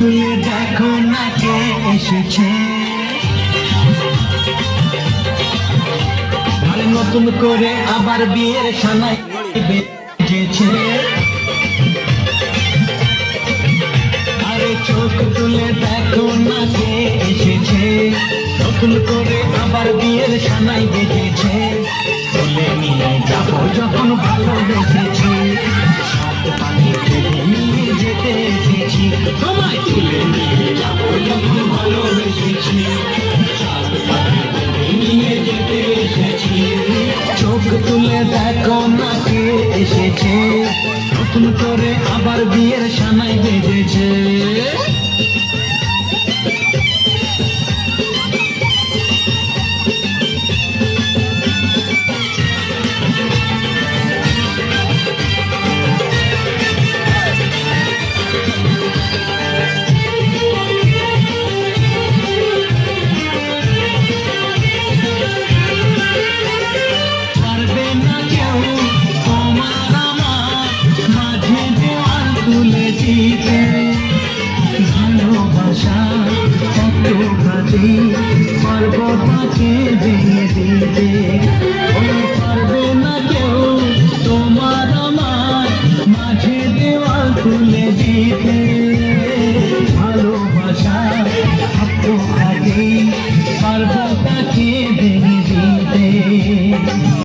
তুলে দেখো না কে এসেছে, আর নতুন করে আবার বিয়ের সানাই বেজেছে। আরে চোখ তুলে দেখো না কে এসেছে, নতুন করে আবার বিয়ের সানাই বেজেছে। তুলে নিয়ে যাবো যখন ভালোবেসেছি, সাত পানি ফেলে নিয়ে যেতে এসেছি। তোমায় তুলে নিয়ে যাবো যখন ভালোবেসেছি, সাত পানি ফেলে নিয়ে যেতে এসেছি। চোখ তুলে দেখো না কে এসেছে, নতুন করে আবার বিয়ের সানাই বেজেছে। ভালোবাসা কত বাজে, পারবো তাকে ভেঙে দিতে।